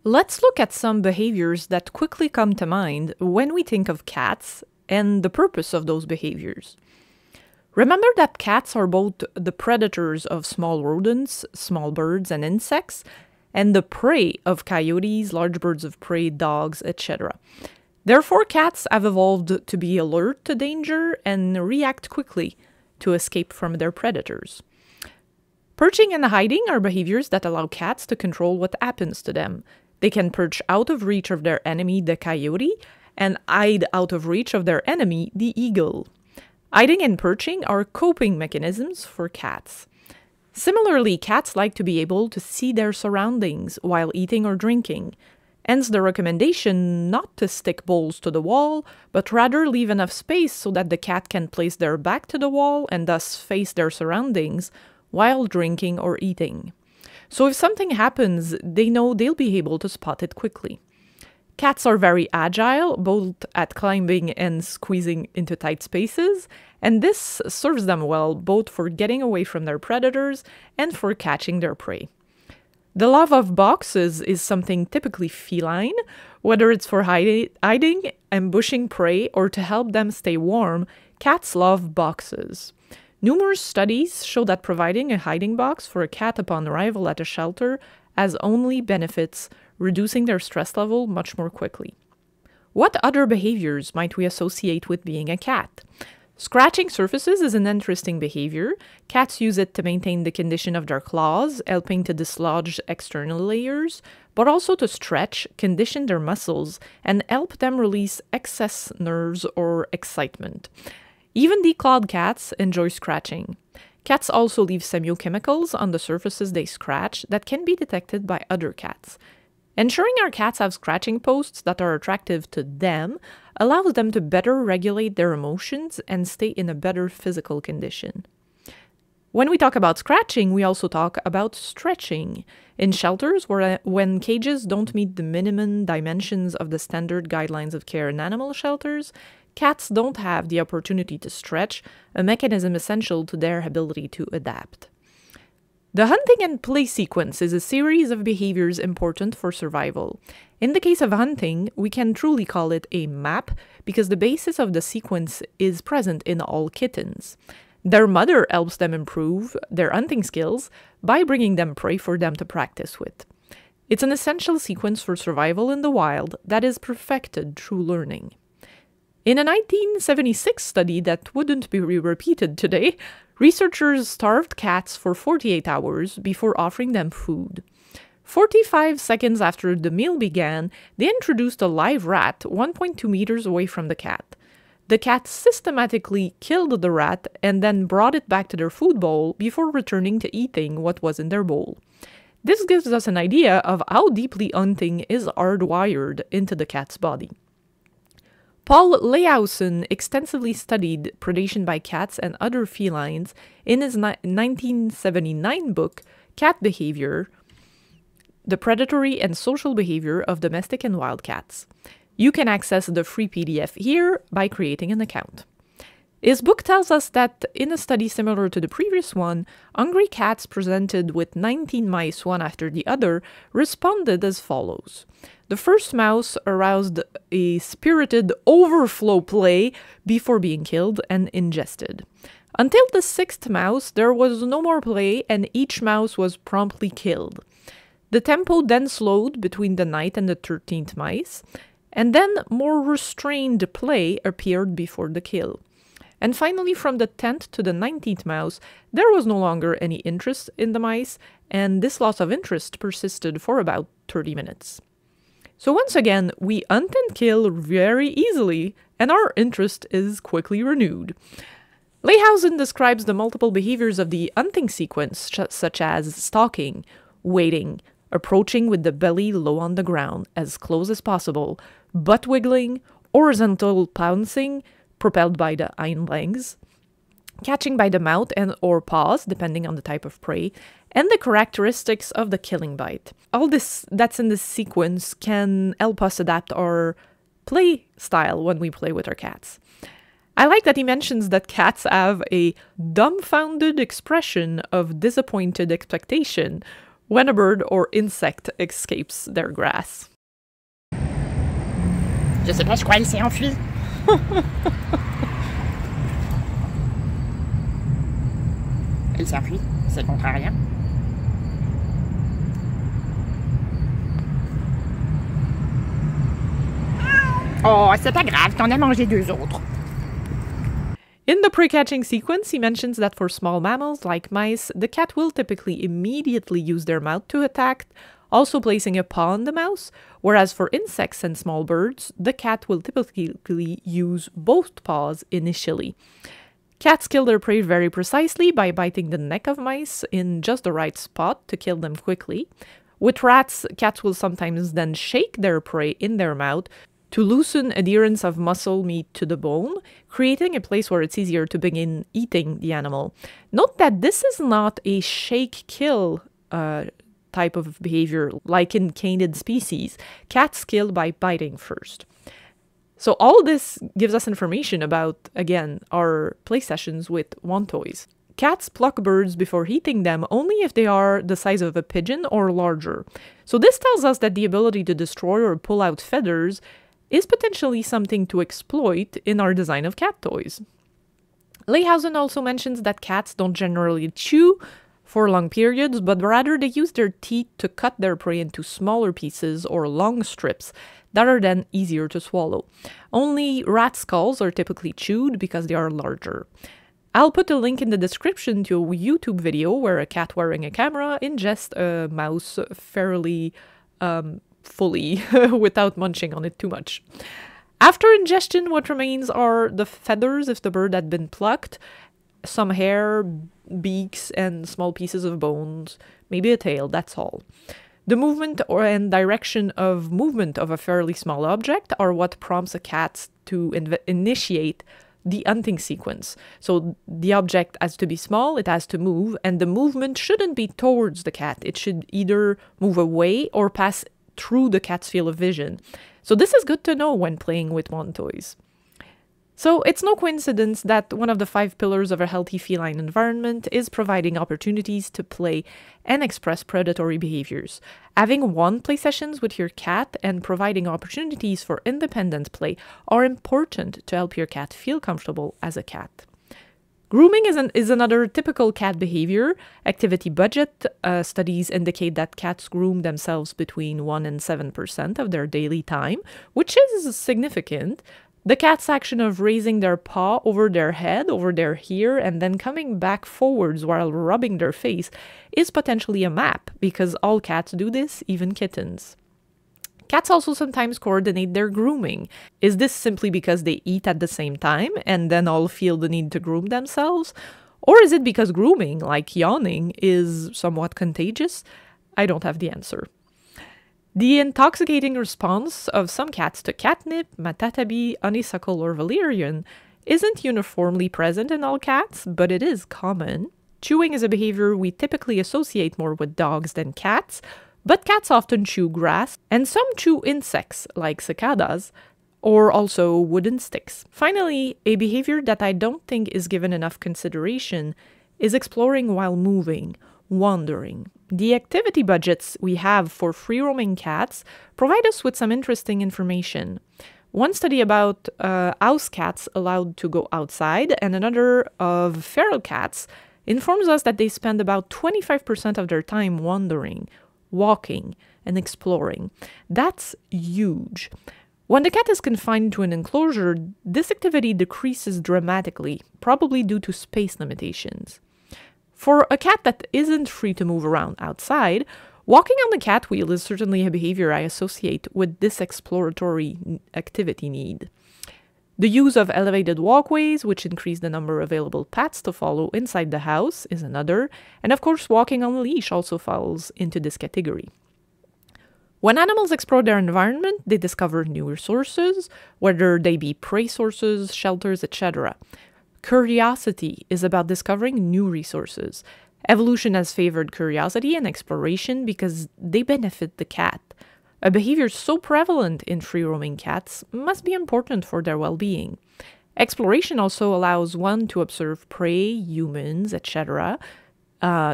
Let's look at some behaviors that quickly come to mind when we think of cats and the purpose of those behaviors. Remember that cats are both the predators of small rodents, small birds and insects, and the prey of coyotes, large birds of prey, dogs, etc. Therefore, cats have evolved to be alert to danger and react quickly to escape from their predators. Perching and hiding are behaviors that allow cats to control what happens to them. They can perch out of reach of their enemy, the coyote, and hide out of reach of their enemy, the eagle. Hiding and perching are coping mechanisms for cats. Similarly, cats like to be able to see their surroundings while eating or drinking. Hence the recommendation not to stick bowls to the wall, but rather leave enough space so that the cat can place their back to the wall and thus face their surroundings while drinking or eating. So if something happens, they know they'll be able to spot it quickly. Cats are very agile, both at climbing and squeezing into tight spaces, and this serves them well both for getting away from their predators and for catching their prey. The love of boxes is something typically feline, whether it's for hiding, ambushing prey, or to help them stay warm. Cats love boxes. Numerous studies show that providing a hiding box for a cat upon arrival at a shelter has only benefits, reducing their stress level much more quickly. What other behaviors might we associate with being a cat? Scratching surfaces is an interesting behavior. Cats use it to maintain the condition of their claws, helping to dislodge external layers, but also to stretch, condition their muscles, and help them release excess nerves or excitement. Even declawed cats enjoy scratching. Cats also leave semiochemicals on the surfaces they scratch that can be detected by other cats. Ensuring our cats have scratching posts that are attractive to them allows them to better regulate their emotions and stay in a better physical condition. When we talk about scratching, we also talk about stretching. In shelters, when cages don't meet the minimum dimensions of the standard guidelines of care in animal shelters, cats don't have the opportunity to stretch, a mechanism essential to their ability to adapt. The hunting and play sequence is a series of behaviors important for survival. In the case of hunting, we can truly call it a map because the basis of the sequence is present in all kittens. Their mother helps them improve their hunting skills by bringing them prey for them to practice with. It's an essential sequence for survival in the wild that is perfected through learning. In a 1976 study that wouldn't be repeated today, researchers starved cats for 48 hours before offering them food. 45 seconds after the meal began, they introduced a live rat 1.2 meters away from the cat. The cat systematically killed the rat and then brought it back to their food bowl before returning to eating what was in their bowl. This gives us an idea of how deeply hunting is hardwired into the cat's body. Paul Leyhausen extensively studied predation by cats and other felines in his 1979 book, Cat Behavior, The Predatory and Social Behavior of Domestic and Wild Cats. You can access the free PDF here by creating an account. His book tells us that in a study similar to the previous one, hungry cats presented with 19 mice one after the other responded as follows. The first mouse aroused a spirited overflow play before being killed and ingested. Until the sixth mouse, there was no more play and each mouse was promptly killed. The tempo then slowed between the ninth and the 13th mice, and then more restrained play appeared before the kill. And finally, from the 10th to the 19th mouse, there was no longer any interest in the mice, and this loss of interest persisted for about 30 minutes. So once again, we hunt and kill very easily, and our interest is quickly renewed. Leyhausen describes the multiple behaviors of the hunting sequence, such as stalking, waiting, approaching with the belly low on the ground as close as possible, butt wiggling, horizontal pouncing, propelled by the hind legs, catching by the mouth and or paws, depending on the type of prey, and the characteristics of the killing bite. All this that's in this sequence can help us adapt our play style when we play with our cats. I like that he mentions that cats have a dumbfounded expression of disappointed expectation, when a bird or insect escapes their grass. Je sais pas, je crois qu'elle s'est enfuie. Elle s'est enfuie, c'est contrariant. Oh, c'est pas grave, t'en as mangé 2 autres. In the pre-catching sequence, he mentions that for small mammals like mice, the cat will typically immediately use their mouth to attack, also placing a paw on the mouse, whereas for insects and small birds, the cat will typically use both paws initially. Cats kill their prey very precisely by biting the neck of mice in just the right spot to kill them quickly. With rats, cats will sometimes then shake their prey in their mouth to loosen adherence of muscle meat to the bone, creating a place where it's easier to begin eating the animal. Note that this is not a shake-kill type of behavior like in canid species. Cats kill by biting first. So all this gives us information about, again, our play sessions with wand toys. Cats pluck birds before eating them only if they are the size of a pigeon or larger. So this tells us that the ability to destroy or pull out feathers is potentially something to exploit in our design of cat toys. Leyhausen also mentions that cats don't generally chew for long periods, but rather they use their teeth to cut their prey into smaller pieces or long strips that are then easier to swallow. Only rat skulls are typically chewed because they are larger. I'll put a link in the description to a YouTube video where a cat wearing a camera ingests a mouse fairly fully without munching on it too much. After ingestion, what remains are the feathers if the bird had been plucked, some hair, beaks, and small pieces of bones, maybe a tail, that's all. The movement and direction of movement of a fairly small object are what prompts a cat to initiate the hunting sequence. So the object has to be small, it has to move, and the movement shouldn't be towards the cat. It should either move away or pass through the cat's field of vision. So this is good to know when playing with wand toys. So it's no coincidence that one of the 5 pillars of a healthy feline environment is providing opportunities to play and express predatory behaviors. Having wand play sessions with your cat and providing opportunities for independent play are important to help your cat feel comfortable as a cat. Grooming is another typical cat behavior. Activity budget studies indicate that cats groom themselves between 1 and 7% of their daily time, which is significant. The cat's action of raising their paw over their head, over their ear, and then coming back forwards while rubbing their face is potentially a map, because all cats do this, even kittens. Cats also sometimes coordinate their grooming. Is this simply because they eat at the same time and then all feel the need to groom themselves? Or is it because grooming, like yawning, is somewhat contagious? I don't have the answer. The intoxicating response of some cats to catnip, matatabi, honeysuckle, or valerian isn't uniformly present in all cats, but it is common. Chewing is a behavior we typically associate more with dogs than cats, but cats often chew grass, and some chew insects, like cicadas, or also wooden sticks. Finally, a behavior that I don't think is given enough consideration is exploring while moving, wandering. The activity budgets we have for free-roaming cats provide us with some interesting information. One study about house cats allowed to go outside, and another of feral cats, informs us that they spend about 25% of their time wandering, walking, and exploring. That's huge. When the cat is confined to an enclosure, this activity decreases dramatically, probably due to space limitations. For a cat that isn't free to move around outside, walking on the cat wheel is certainly a behavior I associate with this exploratory activity need. The use of elevated walkways, which increase the number of available paths to follow inside the house, is another, and of course walking on a leash also falls into this category. When animals explore their environment, they discover new resources, whether they be prey sources, shelters, etc. Curiosity is about discovering new resources. Evolution has favored curiosity and exploration because they benefit the cat. A behavior so prevalent in free-roaming cats must be important for their well-being. Exploration also allows one to observe prey, humans, etc.,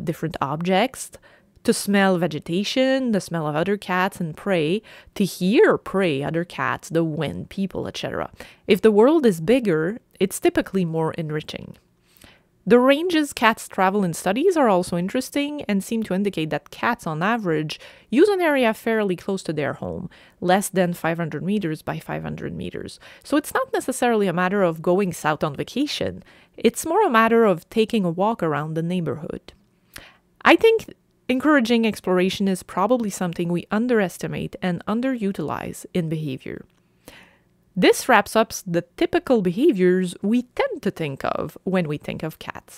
different objects, to smell vegetation, the smell of other cats and prey, to hear prey, other cats, the wind, people, etc. If the world is bigger, it's typically more enriching. The ranges cats travel in studies are also interesting and seem to indicate that cats on average use an area fairly close to their home, less than 500 meters by 500 meters. So it's not necessarily a matter of going south on vacation. It's more a matter of taking a walk around the neighborhood. I think encouraging exploration is probably something we underestimate and underutilize in behavior. This wraps up the typical behaviors we tend to think of when we think of cats.